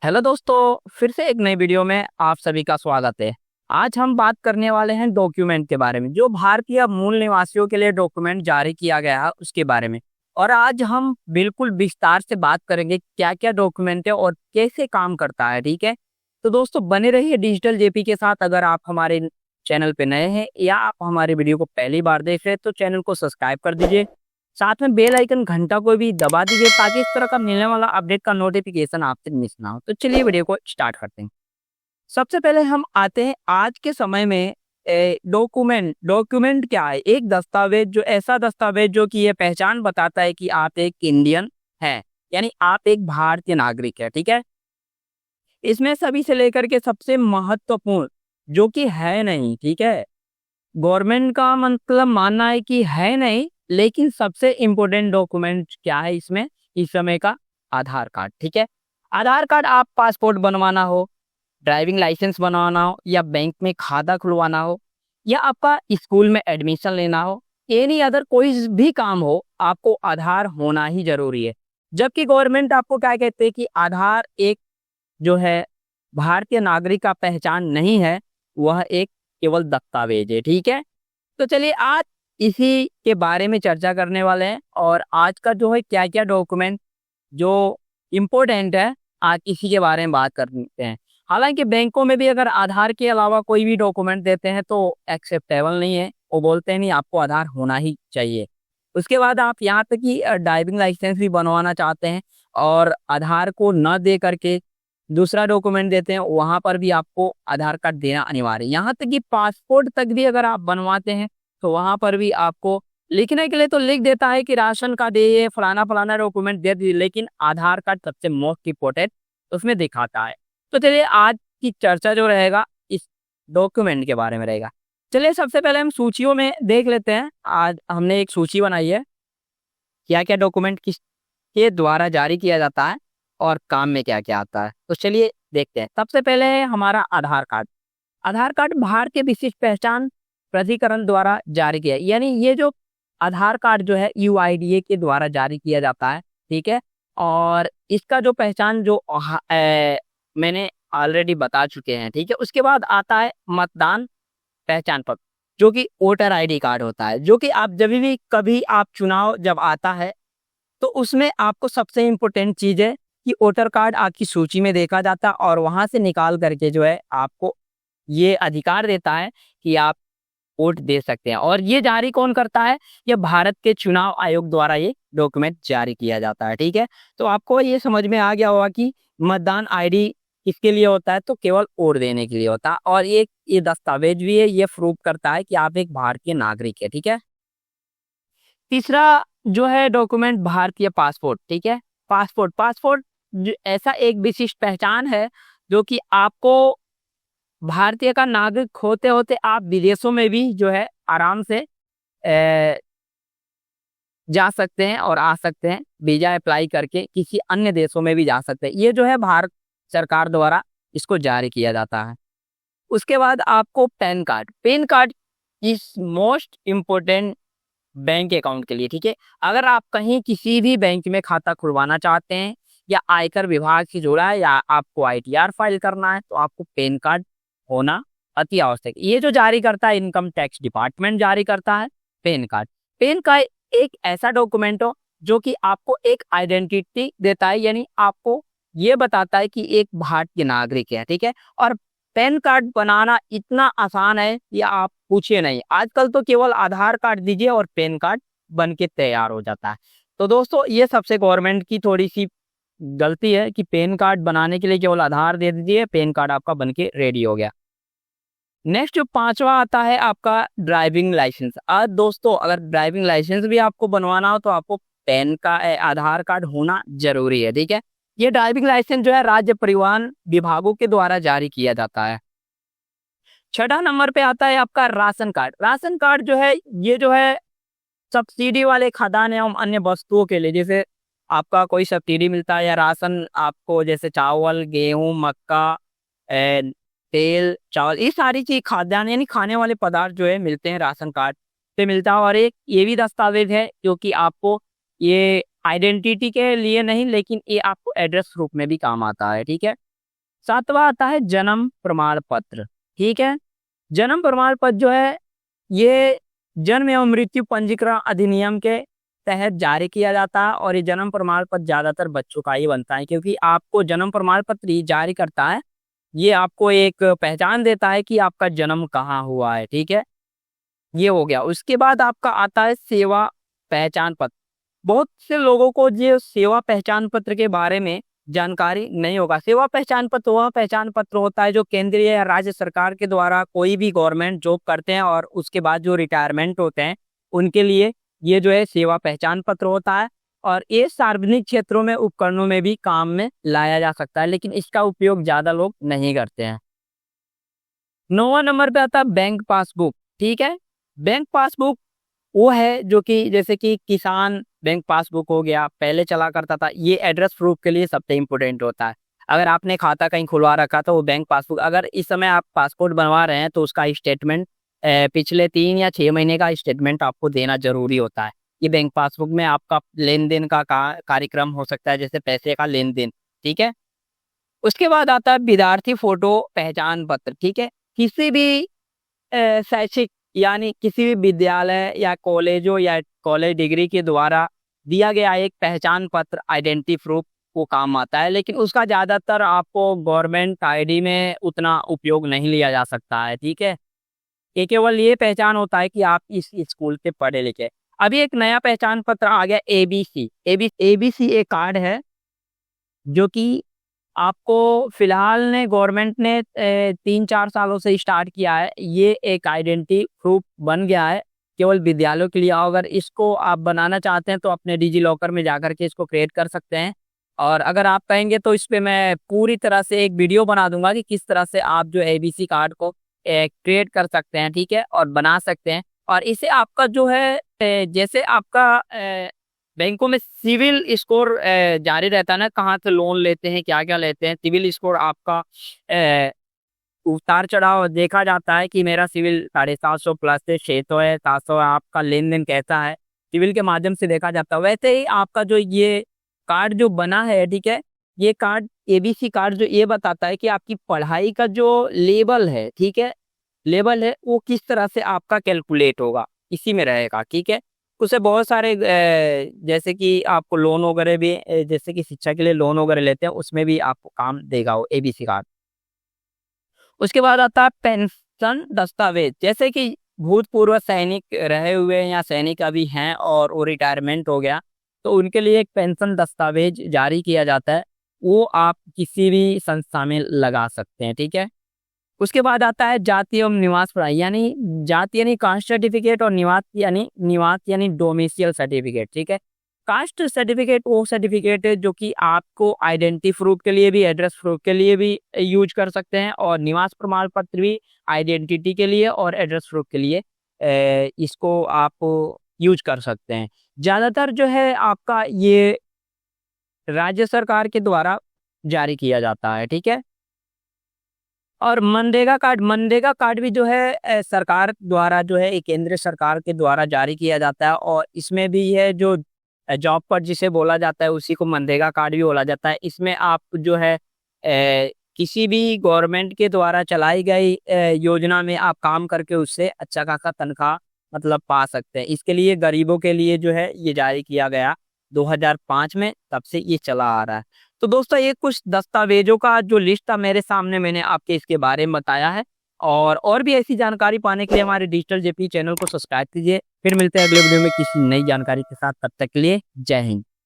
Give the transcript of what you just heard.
Hello दोस्तों, फिर से एक नई वीडियो में आप सभी का स्वागत है। आज हम बात करने वाले हैं डॉक्यूमेंट के बारे में, जो भारतीय मूल निवासियों के लिए डॉक्यूमेंट जारी किया गया है उसके बारे में। और आज हम बिल्कुल विस्तार से बात करेंगे क्या क्या डॉक्यूमेंट है और कैसे काम करता है। ठीक है, तो दोस्तों बने रहिए डिजिटल जेपी के साथ। अगर आप हमारे चैनल पे नए हैं या आप हमारे वीडियो को पहली बार देख रहे हैं तो चैनल को सब्सक्राइब कर दीजिए। साथ में बेल आइकन घंटा को भी दबा दीजिए ताकि इस तरह का मिलने वाला अपडेट का नोटिफिकेशन आपसे मिस ना हो। तो चलिए वीडियो को स्टार्ट करते हैं। सबसे पहले हम आते हैं आज के समय में डॉक्यूमेंट। डॉक्यूमेंट क्या है? एक दस्तावेज, जो ऐसा दस्तावेज जो कि ये पहचान बताता है कि आप एक इंडियन हैं, यानी आप एक भारतीय नागरिक है। ठीक है, इसमें सभी से लेकर के सबसे महत्वपूर्ण जो कि है नहीं, ठीक है, गवर्नमेंट का मतलब मानना है कि है नहीं, लेकिन सबसे इम्पोर्टेंट डॉक्यूमेंट क्या है इसमें इस समय का? आधार कार्ड। ठीक है, आधार कार्ड आप पासपोर्ट बनवाना हो, ड्राइविंग लाइसेंस बनवाना हो, या बैंक में खाता खुलवाना हो, या आपका स्कूल में एडमिशन लेना हो, एनी अदर कोई भी काम हो, आपको आधार होना ही जरूरी है। जबकि गवर्नमेंट आपको क्या कहते हैं कि आधार एक जो है भारतीय नागरिक का पहचान नहीं है, वह एक केवल दस्तावेज है। ठीक है, तो चलिए आज इसी के बारे में चर्चा करने वाले हैं और आज का जो है क्या क्या डॉक्यूमेंट जो इम्पोर्टेंट है, आज इसी के बारे में बात करते हैं। हालांकि बैंकों में भी अगर आधार के अलावा कोई भी डॉक्यूमेंट देते हैं तो एक्सेप्टेबल नहीं है, वो बोलते हैं नहीं, आपको आधार होना ही चाहिए। उसके बाद आप यहाँ तक कि ड्राइविंग लाइसेंस भी बनवाना चाहते हैं और आधार को न दे करके दूसरा डॉक्यूमेंट देते हैं, वहां पर भी आपको आधार कार्ड देना अनिवार्य है। यहाँ तक कि पासपोर्ट तक भी अगर आप बनवाते हैं तो वहां पर भी आपको लिखने के लिए तो लिख देता है कि राशन कार्ड दे, फलाना फलाना डॉक्यूमेंट दे दीजिए, लेकिन आधार कार्ड सबसे मोस्ट इम्पोर्टेंट उसमें दिखाता है। तो चलिए आज की चर्चा जो रहेगा इस डॉक्यूमेंट के बारे में रहेगा। चलिए सबसे पहले हम सूचियों में देख लेते हैं। आज हमने एक सूची बनाई है क्या क्या डॉक्यूमेंट किसके द्वारा जारी किया जाता है और काम में क्या क्या आता है। तो चलिए देखते हैं। सबसे पहले है हमारा आधार कार्ड। आधार कार्ड भारत के विशिष्ट पहचान प्राधिकरण द्वारा जारी किया, यानी ये जो आधार कार्ड जो है यूआईडीए के द्वारा जारी किया जाता है। ठीक है, और इसका जो पहचान जो मैंने ऑलरेडी बता चुके हैं। ठीक है, उसके बाद आता है मतदान पहचान पत्र, जो कि वोटर आईडी कार्ड होता है, जो कि आप जब भी कभी आप चुनाव जब आता है तो उसमें आपको सबसे इम्पोर्टेंट चीज है कि वोटर कार्ड आपकी सूची में देखा जाता है और वहां से निकाल करके जो है आपको ये अधिकार देता है कि आप वोट दे सकते हैं। और ये जारी कौन करता है? ये भारत के चुनाव आयोग द्वारा ये डॉक्यूमेंट जारी किया जाता है। ठीक है, तो आपको ये समझ में आ गया होगा कि मतदान आईडी किसके लिए होता है, तो केवल वोट देने के लिए होता है। और ये दस्तावेज भी है, ये प्रूव करता है कि आप एक भारतीय नागरिक है। ठीक है, तीसरा जो है डॉक्यूमेंट भारतीय पासपोर्ट। ठीक है, पासपोर्ट पासपोर्ट ऐसा एक विशिष्ट पहचान है जो कि आपको भारतीय का नागरिक होते होते आप विदेशों में भी जो है आराम से जा सकते हैं और आ सकते हैं। वीजा अप्लाई करके किसी अन्य देशों में भी जा सकते हैं। ये जो है भारत सरकार द्वारा इसको जारी किया जाता है। उसके बाद आपको pan card. Pan card is most important bank account के लिए। ठीक है, अगर आप कहीं किसी भी बैंक में खाता खुलवाना चाहते हैं या आयकर विभाग से जुड़ा है या आपको आईटीआर फाइल करना है तो आपको पैन कार्ड होना अति आवश्यक है। ये जो जारी करता है इनकम टैक्स डिपार्टमेंट जारी करता है पैन कार्ड। पैन कार्ड एक ऐसा डॉक्यूमेंट हो जो कि आपको एक आइडेंटिटी देता है, यानी आपको ये बताता है कि एक भारतीय नागरिक है। ठीक है, और पैन कार्ड बनाना इतना आसान है कि आप पूछिए नहीं। आजकल तो केवल आधार कार्ड दीजिए और पैन कार्ड बन के तैयार हो जाता है। तो दोस्तों ये सबसे गवर्नमेंट की थोड़ी सी गलती है कि पैन कार्ड बनाने के लिए केवल आधार दे दीजिए, पैन कार्ड आपका बन के रेडी हो गया। नेक्स्ट जो पांचवा आता है आपका ड्राइविंग लाइसेंस। आज दोस्तों अगर ड्राइविंग लाइसेंस भी आपको बनवाना हो तो आपको पैन का आधार कार्ड होना जरूरी है। ठीक है, ये ड्राइविंग लाइसेंस जो है राज्य परिवहन विभागों के द्वारा जारी किया जाता है। छठा नंबर पे आता है आपका राशन कार्ड। राशन कार्ड जो है ये जो है सब्सिडी वाले खाद्यान्न एवं अन्य वस्तुओं के लिए, जैसे आपका कोई सब्सिडी मिलता है या राशन आपको, जैसे चावल, गेहूं, मक्का, तेल, चावल, ये सारी चीज खाद्यान्न यानी खाने वाले पदार्थ जो है मिलते हैं राशन कार्ड से मिलता है। और एक ये भी दस्तावेज है जो कि आपको ये आइडेंटिटी के लिए नहीं, लेकिन ये आपको एड्रेस प्रूफ में भी काम आता है। ठीक है, सातवां आता है जन्म प्रमाण पत्र। ठीक है, जन्म प्रमाण पत्र जो है ये जन्म एवं मृत्यु पंजीकरण अधिनियम के तहत जारी किया जाता है और ये जन्म प्रमाण पत्र ज्यादातर बच्चों का ही बनता है, क्योंकि आपको जन्म प्रमाण पत्र ही जारी करता है, ये आपको एक पहचान देता है कि आपका जन्म कहाँ हुआ है। ठीक है, ये हो गया। उसके बाद आपका आता है सेवा पहचान पत्र। बहुत से लोगों को ये सेवा पहचान पत्र के बारे में जानकारी नहीं होगा। सेवा पहचान पत्र वह पहचान पत्र होता है जो केंद्रीय या राज्य सरकार के द्वारा कोई भी गवर्नमेंट जॉब करते हैं और उसके बाद जो रिटायरमेंट होते हैं उनके लिए ये जो है सेवा पहचान पत्र होता है। और ये सार्वजनिक क्षेत्रों में उपकरणों में भी काम में लाया जा सकता है, लेकिन इसका उपयोग ज्यादा लोग नहीं करते हैं। 9वां नंबर पे आता है बैंक पासबुक। ठीक है, बैंक पासबुक वो है जो कि जैसे कि किसान बैंक पासबुक हो गया, पहले चला करता था, ये एड्रेस प्रूफ के लिए सबसे इम्पोर्टेंट होता है। अगर आपने खाता कहीं खुलवा रखा तो वो बैंक पासबुक, अगर इस समय आप पासपोर्ट बनवा रहे हैं तो उसका स्टेटमेंट पिछले 3 या 6 महीने का स्टेटमेंट आपको देना जरूरी होता है। ये बैंक पासबुक में आपका लेन देन का कार्यक्रम हो सकता है, जैसे पैसे का लेन देन। ठीक है, उसके बाद आता है विद्यार्थी फोटो पहचान पत्र। ठीक है, किसी भी शैक्षिक यानी किसी भी विद्यालय या कॉलेजों या कॉलेज डिग्री के द्वारा दिया गया एक पहचान पत्र आइडेंटिटी प्रूफ को काम आता है, लेकिन उसका ज़्यादातर आपको गवर्नमेंट आईडी में उतना उपयोग नहीं लिया जा सकता है। ठीक है, ये केवल ये पहचान होता है कि आप इस स्कूल से पढ़े लिखे। अभी एक नया पहचान पत्र आ गया एबीसी। एबीसी एक कार्ड है जो कि आपको फिलहाल ने गवर्नमेंट ने 3-4 सालों से स्टार्ट किया है। ये एक आइडेंटिटी प्रूफ बन गया है केवल विद्यालयों के लिए। अगर इसको आप बनाना चाहते हैं तो अपने डिजी लॉकर में जाकर के इसको क्रिएट कर सकते हैं, और अगर आप कहेंगे तो इस पे मैं पूरी तरह से एक वीडियो बना दूंगा कि किस तरह से आप जो एबीसी कार्ड को क्रिएट कर सकते हैं। ठीक है, और बना सकते हैं। और इसे आपका जो है जैसे आपका बैंकों में सिविल स्कोर जारी रहता है ना, कहाँ से लोन लेते हैं, क्या क्या लेते हैं, सिविल स्कोर आपका उतार चढ़ाव देखा जाता है कि मेरा सिविल 750 प्लस है, 600 है, 700 है, आपका लेन देन कैसा है, सिविल के माध्यम से देखा जाता है। वैसे ही आपका जो ये कार्ड जो बना है, ठीक है, ये कार्ड एबीसी कार्ड जो ये बताता है कि आपकी पढ़ाई का जो लेवल है, ठीक है, लेवल है वो किस तरह से आपका कैलकुलेट होगा, इसी में रहेगा। ठीक है, उसे बहुत सारे जैसे कि आपको लोन वगैरह भी जैसे कि शिक्षा के लिए लोन वगैरह लेते हैं उसमें भी आपको काम देगा वो एबीसी कार्ड। उसके बाद आता है पेंशन दस्तावेज। जैसे कि भूतपूर्व सैनिक रहे हुए या सैनिक अभी हैं और वो रिटायरमेंट हो गया तो उनके लिए एक पेंशन दस्तावेज जारी किया जाता है, वो आप किसी भी संस्था में लगा सकते हैं। ठीक है, उसके बाद आता है जाति एवं निवास प्रमाण, यानी जाति यानी कास्ट सर्टिफिकेट और निवास यानी डोमिसियल सर्टिफिकेट। ठीक है, कास्ट सर्टिफिकेट वो सर्टिफिकेट है जो कि आपको आइडेंटिटी प्रूफ के लिए भी, एड्रेस प्रूफ के लिए भी यूज कर सकते हैं, और निवास प्रमाण पत्र भी आइडेंटिटी के लिए और एड्रेस प्रूफ के लिए इसको आप यूज कर सकते हैं। ज़्यादातर जो है आपका ये राज्य सरकार के द्वारा जारी किया जाता है। ठीक है, और मनरेगा कार्ड भी जो है सरकार द्वारा जो है केंद्र सरकार के द्वारा जारी किया जाता है, और इसमें भी है जो जॉब पर जिसे बोला जाता है उसी को मनरेगा कार्ड भी बोला जाता है। इसमें आप जो है किसी भी गवर्नमेंट के द्वारा चलाई गई योजना में आप काम करके उससे अच्छा खासा तनख्वाह मतलब पा सकते हैं। इसके लिए गरीबों के लिए जो है ये जारी किया गया 2005 में, तब से ये चला आ रहा है। तो दोस्तों ये कुछ दस्तावेजों का जो लिस्ट था मेरे सामने, मैंने आपके इसके बारे में बताया है। और भी ऐसी जानकारी पाने के लिए हमारे डिजिटल जेपी चैनल को सब्सक्राइब कीजिए। फिर मिलते हैं अगले वीडियो में किसी नई जानकारी के साथ, तब तक के लिए जय हिंद।